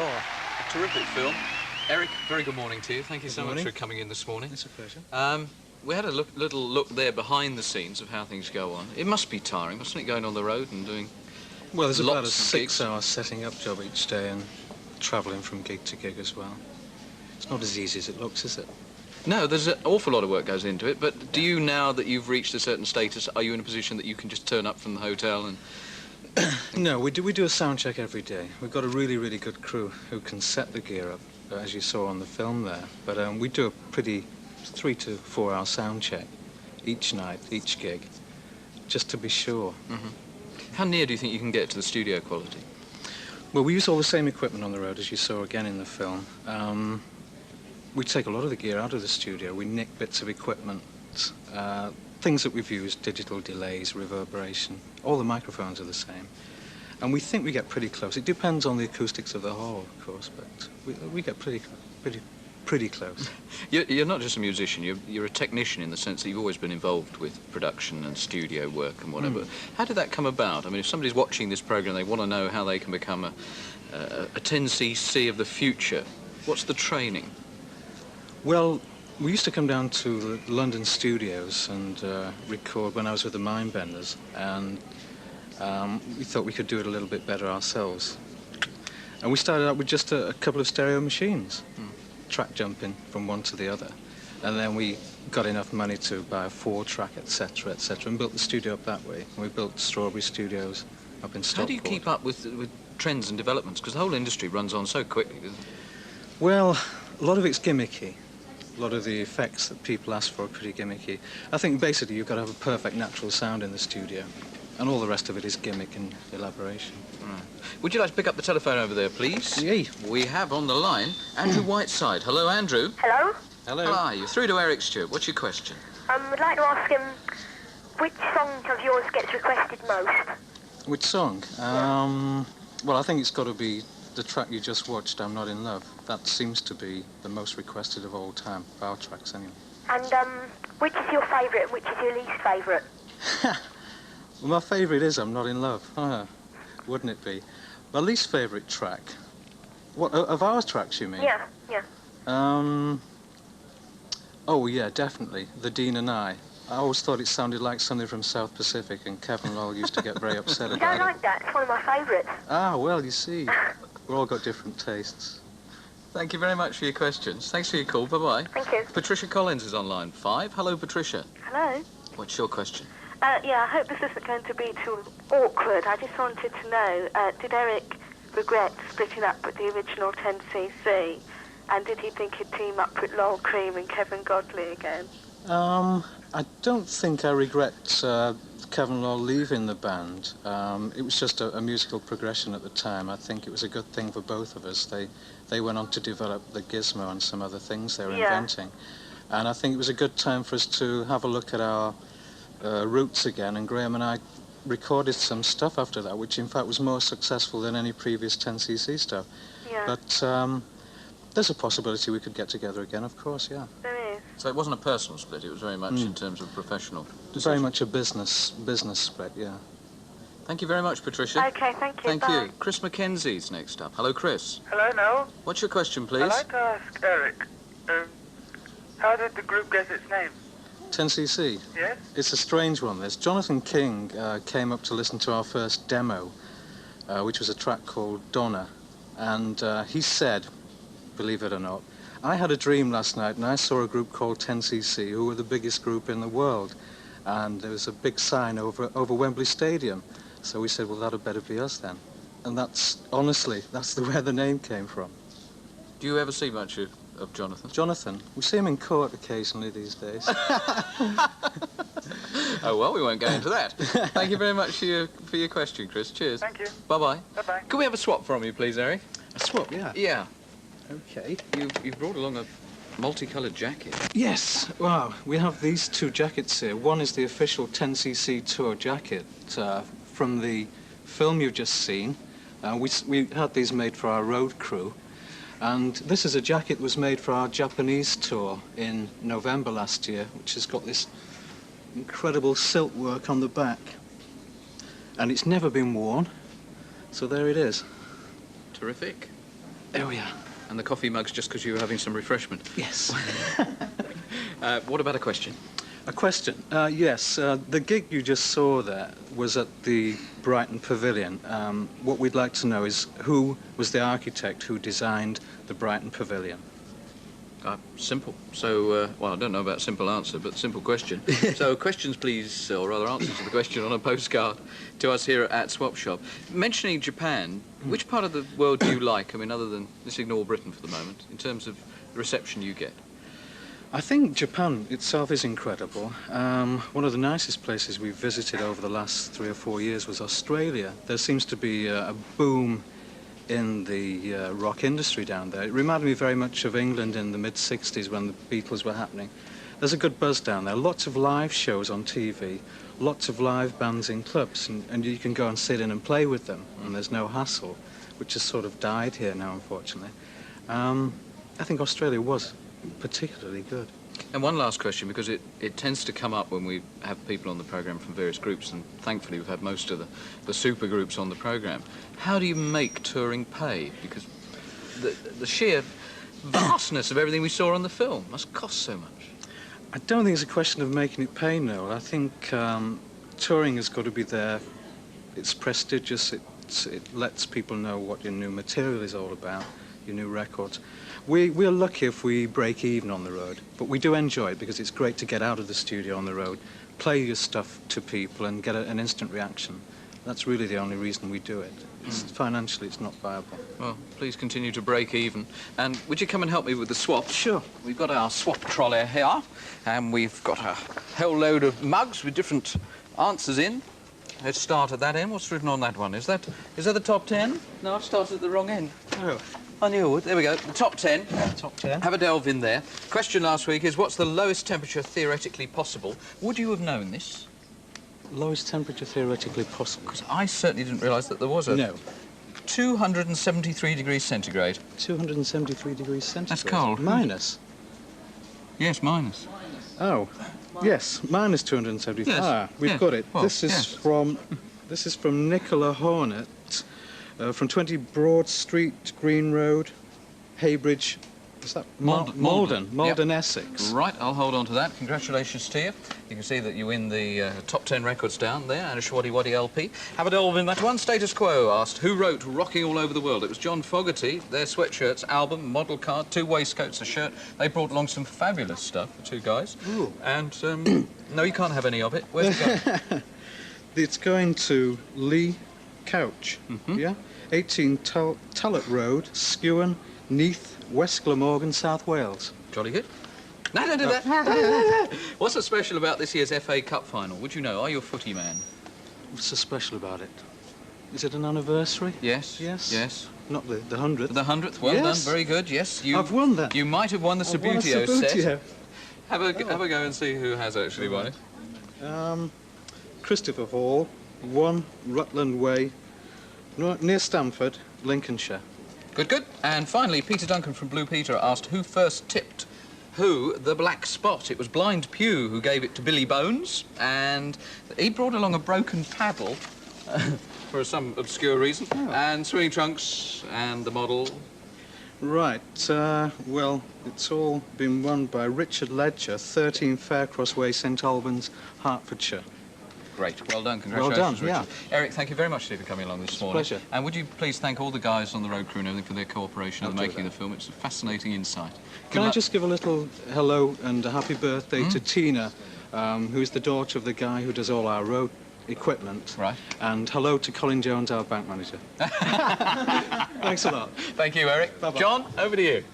Oh, a terrific film. Eric, very good morning to you. Thank you so much for coming in this morning. It's a pleasure. We had a little look there behind the scenes of how things go on. It must be tiring, mustn't it, going on the road and doing Well, there's about a lots of gigs? 6-hour setting up job each day and travelling from gig to gig as well. It's not as easy as it looks, is it? No, there's an awful lot of work goes into it, but do you, now that you've reached a certain status, are you in a position that you can just turn up from the hotel and... No, we do a sound check every day. We've got a really, really good crew who can set the gear up, as you saw on the film there. But we do a pretty 3 to 4 hour sound check each night, each gig, just to be sure. Mm-hmm. How near do you think you can get to the studio quality? Well, we use all the same equipment on the road, as you saw again in the film. We take a lot of the gear out of the studio. We nick bits of equipment, things that we've used, digital delays, reverberation. All the microphones are the same. And we think we get pretty close. It depends on the acoustics of the hall, of course, but we get pretty close. You're not just a musician, you're a technician in the sense that you've always been involved with production and studio work and whatever. How did that come about? I mean, if somebody's watching this program, they want to know how they can become a 10cc of the future. What's the training? Well, we used to come down to the London studios and record when I was with the Mindbenders, and we thought we could do it a little bit better ourselves. And we started out with just a couple of stereo machines, track jumping from one to the other. And then we got enough money to buy a 4-track, etc., and built the studio up that way. And we built Strawberry Studios up in Stockport. How do you keep up with trends and developments? Because the whole industry runs on so quickly, doesn't it? Well, a lot of it's gimmicky. A lot of the effects that people ask for are pretty gimmicky. I think basically you've got to have a perfect natural sound in the studio, and all the rest of it is gimmick and elaboration. Right. Would you like to pick up the telephone over there, please? Yay. We have on the line Andrew Whiteside. Hello, Andrew. Hello? Hello. How are you? Through to Eric Stewart. What's your question? I'd like to ask him which song of yours gets requested most? Which song? Well, I think it's got to be the track you just watched, I'm Not in Love. That seems to be the most requested of all time, of our tracks anyway. And which is your favourite and which is your least favourite? Well, my favourite is I'm Not in Love. Wouldn't it be? My least favourite track? What, of our tracks, you mean? Yeah, yeah. Oh, yeah, definitely. The Dean and I always thought it sounded like something from South Pacific, and Kevin Lowell used to get very upset You about don't like that? It's one of my favourites. Ah, well, you see. We've all got different tastes. Thank you very much for your questions. Thanks for your call. Bye-bye. Thank you. Patricia Collins is on line 5. Hello, Patricia. Hello. What's your question? Yeah, I hope this isn't going to be too awkward. I just wanted to know, did Eric regret splitting up with the original 10cc? And did he think he'd team up with Lowell Cream and Kevin Godley again? I don't think I regret Kevin Lowell leaving the band. It was just a musical progression at the time. I think it was a good thing for both of us. They went on to develop the gizmo and some other things they were inventing. And I think it was a good time for us to have a look at our roots again. And Graham and I recorded some stuff after that, which in fact was more successful than any previous 10cc stuff. Yeah. But there's a possibility we could get together again, of course, yeah. There is. So it wasn't a personal split, it was very much in terms of professional decision. Very much a business split, yeah. Thank you very much, Patricia. Okay, thank you. Thank Bye. you. Chris Mackenzie's next up. Hello, Chris. Hello, Noel. What's your question, please? I'd like to ask Eric, how did the group get its name? 10cc? Yes? It's a strange one, this. Jonathan King came up to listen to our first demo, which was a track called Donna, and he said, believe it or not, I had a dream last night and I saw a group called 10cc who were the biggest group in the world, and there was a big sign over Wembley Stadium. So we said, well, that'd better be us then. And that's, honestly, that's where the name came from. Do you ever see much of Jonathan? Jonathan, we see him in court occasionally these days. Oh, well, we won't go into that. Thank you very much for your question, Chris. Cheers. Thank you. Bye-bye. Bye-bye. Can we have a swap from you, please, Eric? A swap, yeah. Yeah. Okay. You've brought along a multicoloured jacket. Yes, well, we have these two jackets here. One is the official 10cc tour jacket from the film you've just seen. We had these made for our road crew. And this is a jacket that was made for our Japanese tour in November last year, which has got this incredible silk work on the back. And it's never been worn, so there it is. Terrific. There we are. And the coffee mug's just because you were having some refreshment. Yes. What about a question? A question. Yes, the gig you just saw there was at the Brighton Pavilion. What we'd like to know is who was the architect who designed the Brighton Pavilion? Simple. So, well, I don't know about simple answer, but simple question. So, questions, please, or rather answers to the question on a postcard to us here at Swap Shop. Mentioning Japan, which part of the world do you like? I mean, other than, let's ignore Britain for the moment, in terms of the reception you get. I think Japan itself is incredible. One of the nicest places we've visited over the last 3 or 4 years was Australia. There seems to be a boom in the rock industry down there. It reminded me very much of England in the mid-60s when the Beatles were happening. There's a good buzz down there. Lots of live shows on TV, lots of live bands in clubs, and you can go and sit in and play with them, and there's no hassle, which has sort of died here now, unfortunately. I think Australia was particularly good. And one last question, because it tends to come up when we have people on the programme from various groups, and thankfully we've had most of the super groups on the programme. How do you make touring pay? Because the sheer vastness of everything we saw on the film must cost so much. I don't think it's a question of making it pay, Noel. I think touring has got to be there. It's prestigious. It lets people know what your new material is all about, your new records. We're lucky if we break even on the road, but we do enjoy it because it's great to get out of the studio on the road, play your stuff to people and get an instant reaction. That's really the only reason we do it. Financially, it's not viable. Well, please continue to break even. And would you come and help me with the swap? Sure. We've got our swap trolley here, and we've got a whole load of mugs with different answers in. Let's start at that end. What's written on that one? Is that the top 10? No, I've started at the wrong end. Oh. I knew it would. There we go. The top 10. Top 10. Have a delve in there. Question last week is, what's the lowest temperature theoretically possible? Would you have known this? Lowest temperature theoretically possible. Because I certainly didn't realise that there was a... No. 273 degrees centigrade. 273 degrees centigrade. That's cold. Minus? Yes, minus. Oh, yes, minus 273. Yes. Ah, we've got it. Well, this is from Nicola Hornet, from 20 Broad Street, Green Road, Heybridge. Is that Malden, Yep. Essex? Right, I'll hold on to that. Congratulations to you. You can see that you win the top 10 records down there and a Schwaddy Waddy LP. Have a delve in that one. Status Quo asked, who wrote Rocking All Over the World? It was John Fogerty. Their sweatshirts, album, model card, 2 waistcoats, a shirt. They brought along some fabulous stuff, the 2 guys. Ooh. And, no, you can't have any of it. Where's it going? It's going to Lee Couch, yeah? 18 Tullet Road, Skewen, Neath, West Glamorgan, South Wales. Jolly good. No, don't do that. What's so special about this year's FA Cup final? Would you know? Are you a footy man? What's so special about it? Is it an anniversary? Yes. Yes. Yes. Not the 100th. The 100th. Well Yes. done. Very good. Yes. I've won that. You might have won the I've won a Sabutio set. Sabutio. Have a go and see who has actually won it. Christopher Hall, 1 Rutland Way, near Stamford, Lincolnshire. Good, good. And finally, Peter Duncan from Blue Peter asked who first tipped who the black spot. It was Blind Pew who gave it to Billy Bones, and he brought along a broken paddle for some obscure reason, and Swinging Trunks and the model. Right, well, it's all been won by Richard Ledger, 13 Faircross Way, St Albans, Hertfordshire. Great. Well done. Well Congratulations, done, yeah. Richard. Eric, thank you very much for coming along this morning. Pleasure. And would you please thank all the guys on the road crew and everything for their cooperation in I'll the do making of that. the film. It's a fascinating insight. Can I just give a little hello and a happy birthday to Tina, who's the daughter of the guy who does all our road equipment. Right. And hello to Colin Jones, our bank manager. Thanks a lot. Thank you, Eric. Bye-bye. John, over to you.